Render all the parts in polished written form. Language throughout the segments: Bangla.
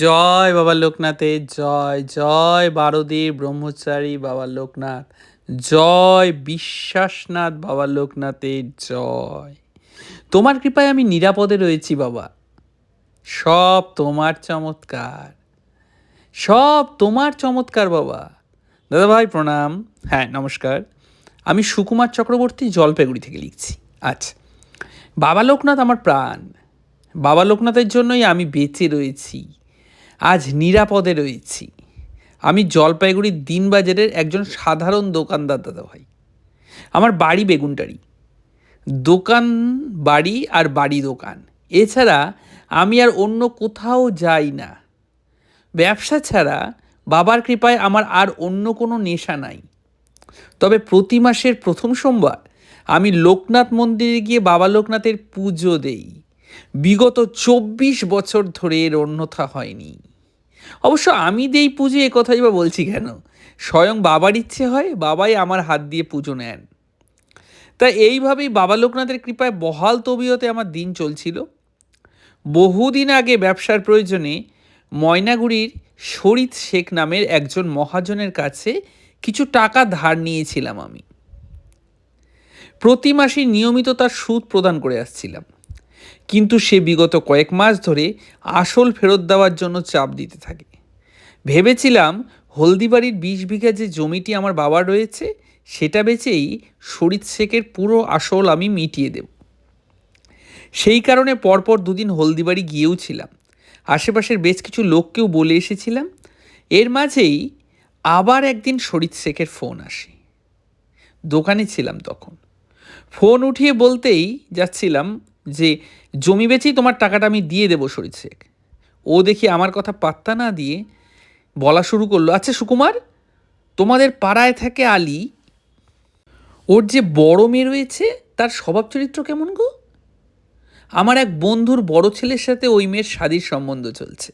জয় বাবা লোকনাথের জয়, জয় বারোদির ব্রহ্মচারী বাবা লোকনাথ, জয় বিশ্বাসনাথ বাবা লোকনাথের জয়। তোমার কৃপায় আমি নিরাপদে রয়েছি বাবা। সব তোমার চমৎকার, সব তোমার চমৎকার বাবা। দাদাভাই প্রণাম। হ্যাঁ নমস্কার, আমি সুকুমার চক্রবর্তী জলপাইগুড়ি থেকে লিখছি। আচ্ছা, বাবা লোকনাথ আমার প্রাণ। বাবা লোকনাথের জন্যই আমি বেঁচে রয়েছি, আজ নিরাপদে রয়েছি। আমি জলপাইগুড়ির দিনবাজারের একজন সাধারণ দোকানদার দাদা ভাই। আমার বাড়ি বেগুনটারি, দোকান বাড়ি আর বাড়ি দোকান, এছাড়া আমি আর অন্য কোথাও যাই না। ব্যবসা ছাড়া বাবার কৃপায় আমার আর অন্য কোনো নেশা নাই। তবে প্রতি মাসের প্রথম সোমবার আমি লোকনাথ মন্দিরে গিয়ে বাবা লোকনাথের পুজো দেই। বিগত 24 বছর ধরে এর অন্যথা হয়নি। অবশ্য আমি দেই পুজো, এ কথাই বা বলছি কেন, স্বয়ং বাবার ইচ্ছে হয় বাবাই আমার হাত দিয়ে পুজো নেন। তা এইভাবেই বাবা লোকনাথের কৃপায় বহাল তবিয়তে আমার দিন চলছিল। বহুদিন আগে ব্যবসার প্রয়োজনে ময়নাগুড়ির শরীদ শেখ নামের একজন মহাজনের কাছে কিছু টাকা ধার নিয়েছিলাম আমি। প্রতি মাসে নিয়মিত তার সুদ প্রদান করে আসছিলাম, কিন্তু সে বিগত কয়েক মাস ধরে আসল ফেরত দেওয়ার জন্য চাপ দিতে থাকে। ভেবেছিলাম হলদিবাড়ির 20 বিঘা যে জমিটি আমার বাবার রয়েছে সেটা বেচেই শরীদ শেখের পুরো আসল আমি মিটিয়ে দেব। সেই কারণে পরপর দুদিন হলদিবাড়ি গিয়েও ছিলাম, আশেপাশের বেশ কিছু লোককেও বলে এসেছিলাম। এর মাঝেই আবার একদিন শরীদ শেখের ফোন আসে। দোকানে ছিলাম তখন। ফোন উঠিয়ে বলতেই যাচ্ছিলাম যে জমি বেচেই তোমার টাকাটা আমি দিয়ে দেবো শরীদ শেখ। ও দেখি আমার কথা পাত্তা না দিয়ে বলা শুরু করলো, আচ্ছা সুকুমার, তোমাদের পাড়ায় থাকে আলী, ওর যে বড় মেয়ে রয়েছে তার স্বভাব চরিত্র কেমন গো? আমার এক বন্ধুর বড় ছেলের সাথে ওই মেয়ের শাদীর সম্বন্ধ চলছে।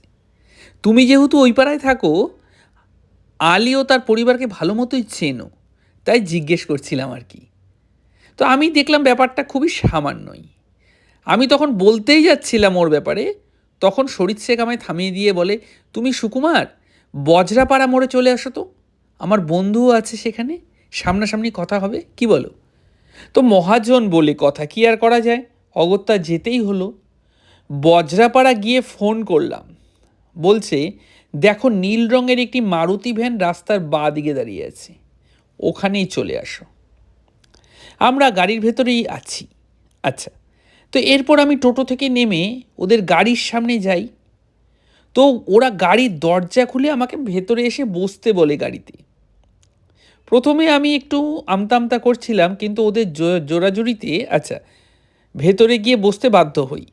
তুমি যেহেতু ওই পাড়ায় থাকো, আলী ও তার পরিবারকে ভালো মতোই চেনো, তাই জিজ্ঞেস করছিলাম আর কি। তো আমি দেখলাম ব্যাপারটা খুবই সামান্যই। আমি তখন বলতেই যাচ্ছিলাম ওর ব্যাপারে, তখন শরীদ শেখ আমায় থামিয়ে দিয়ে বলে, তুমি সুকুমার বজরাপাড়া মোড়ে চলে আসো তো, আমার বন্ধুও আছে সেখানে, সামনাসামনি কথা হবে, কি বলো? তো মহাজন বলে কথা, কি আর করা যায়, অগত্যা যেতেই হলো। বজরাপাড়া গিয়ে ফোন করলাম। বলছে, দেখো নীল রঙের একটি মারুতি ভ্যান রাস্তার বাঁ দিকে দাঁড়িয়ে আছে, ওখানেই চলে আসো। আমরা গাড়ির ভেতরেই আছি। আচ্ছা, তো এরপর আমি টোটো থেকে নেমে ওদের গাড়ির সামনে যাই। তো ওরা গাড়ির দরজা খুলে আমাকে ভেতরে এসে বসতে বলে গাড়িতে। প্রথমে আমি একটু আমতা আমতা করছিলাম, কিন্তু ওদের জোরাজুরিতে ভেতরে গিয়ে বসতে বাধ্য হই।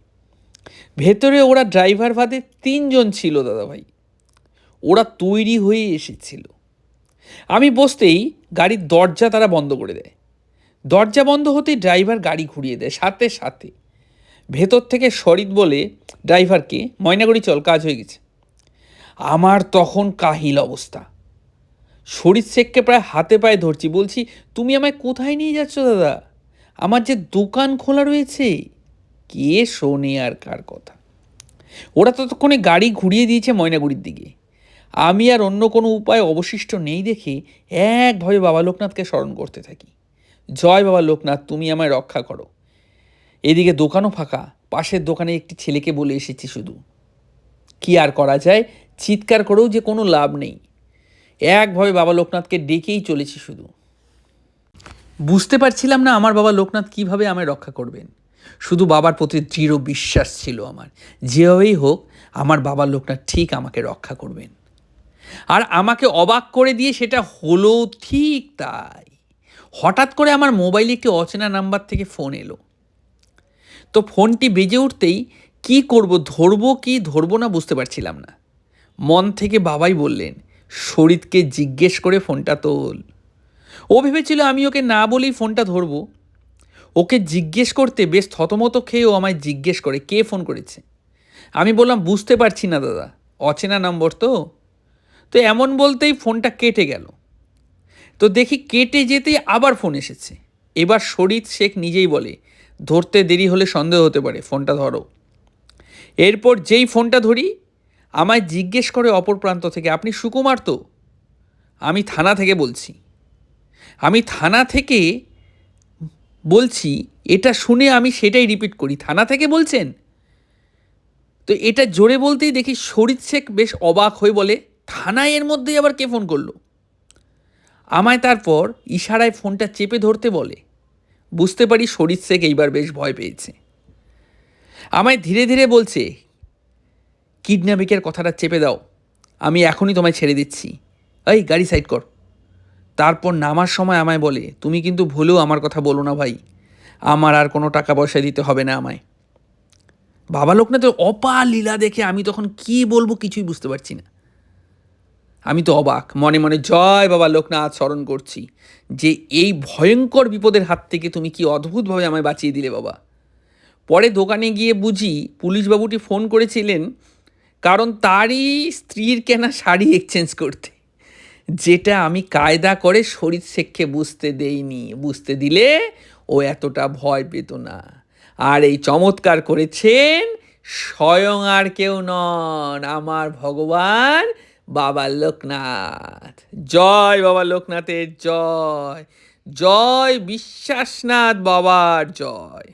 ভেতরে ওরা ড্রাইভার বাদে 3 জন ছিল দাদাভাই। ওরা তৈরি হয়ে এসেছিল। আমি বসতেই গাড়ির দরজা তারা বন্ধ করে দেয়। দরজা বন্ধ হতেই ড্রাইভার গাড়ি ঘুরিয়ে দেয় সাথে সাথে। ভেতর থেকে শরীদ বলে ড্রাইভারকে, ময়নাগুড়ি চল, কাজ হয়ে গেছে। আমার তখন কাহিল অবস্থা। শরীদ শেখকে প্রায় হাতে পায়ে ধরছি, বলছি, তুমি আমায় কোথায় নিয়ে যাচ্ছ দাদা? আমার যে দোকান খোলা রয়েছে। কে শোনে আর কার কথা? ওরা ততক্ষণে গাড়ি ঘুরিয়ে দিয়েছে ময়নাগুড়ির দিকে। আমি আর অন্য কোনো উপায় অবশিষ্ট নেই দেখে একভাবে বাবা লোকনাথকে স্মরণ করতে থাকি। জয় বাবা লোকনাথ, তুমি আমায় রক্ষা করো। এদিকে দোকানও ফাঁকা, পাশের দোকানে একটি ছেলেকে বলে এসেছি শুধু। কি আর করা যায়, চিৎকার করেও যে কোনো লাভ নেই। একভাবে বাবা লোকনাথকে ডেকেই চলেছি শুধু। বুঝতে পারছিলাম না আমার বাবা লোকনাথ কিভাবে আমায় রক্ষা করবেন। শুধু বাবার প্রতি দৃঢ় বিশ্বাস ছিল আমার, যেভাবেই হোক আমার বাবা লোকনাথ ঠিক আমাকে রক্ষা করবেন। আর আমাকে অবাক করে দিয়ে সেটা হলো ঠিক তাই। হঠাৎ করে আমার মোবাইলে একটি অচেনা নাম্বার থেকে ফোন এলো। তো ফোনটি বেজে উঠতেই কি করব, ধরবো কি ধরবো না বুঝতে পারছিলাম না। মন থেকে বাবাই বললেন, শরীদকে জিজ্ঞেস করে ফোনটা তোল। ও ভেবেছিল আমি ওকে না বলেই ফোনটা ধরবো। ওকে জিজ্ঞেস করতে বেশ থতমত খেয়েও আমায় জিজ্ঞেস করে, কে ফোন করেছে? আমি বললাম, বুঝতে পারছি না দাদা, অচেনা নম্বর তো। তো এমন বলতেই ফোনটা কেটে গেল। তো দেখি কেটে যেতেই আবার ফোন এসেছে। এবার শরীদ শেখ নিজেই বলে, ধরতে দেরি হলে সন্দেহ হতে পারে, ফোনটা ধরো। এরপর যেই ফোনটা ধরি, আমায় জিজ্ঞেস করে অপর প্রান্ত থেকে, আপনি সুকুমার তো? আমি থানা থেকে বলছি। আমি থানা থেকে বলছি, এটা শুনে আমি সেটাই রিপিট করি, থানা থেকে বলছেন? তো এটা জোরে বলতেই দেখি শরীর শেখ বেশ অবাক হয়ে বলে, থানায় এর মধ্যেই আবার কে ফোন করলো? আমায় তারপর ইশারায় ফোনটা চেপে ধরতে বলে। বুঝতে পারি শরীর শেখ এইবার বেশ ভয় পেয়েছে। আমায় ধীরে ধীরে বলছে, কিডন্যাপিংয়ের কথাটা চেপে দাও, আমি এখনই তোমায় ছেড়ে দিচ্ছি, এই গাড়ি সাইড কর। তারপর নামার সময় আমায় বলে, তুমি কিন্তু ভুলেও আমার কথা বলো না ভাই, আমার আর কোনো টাকা পয়সা দিতে হবে না আমায়। বাবা লোকনাথের অপার লীলা দেখে আমি তখন কি বলবো কিছুই বুঝতে পারছি না। আমি তো অবাক, মনে মনে জয় বাবা লোকনাথ স্মরণ করছি, যে এই ভয়ঙ্কর বিপদের হাত থেকে তুমি কি অদ্ভুতভাবে আমায় বাঁচিয়ে দিলে বাবা। পরে দোকানে গিয়ে বুঝি পুলিশবাবুটি ফোন করেছিলেন কারণ তারই স্ত্রীর কেনা শাড়ি এক্সচেঞ্জ করতে, যেটা আমি কায়দা করে শরীর শেখকে বুঝতে দেইনি। বুঝতে দিলে ও এতটা ভয় পেত না। আর এই চমৎকার করেছেন স্বয়ং আর কেউ নন, আমার ভগবান বাবা লোকনাথ। জয় বাবা লোকনাথের জয়, জয় বিশ্বাসনাথ বাবার জয়।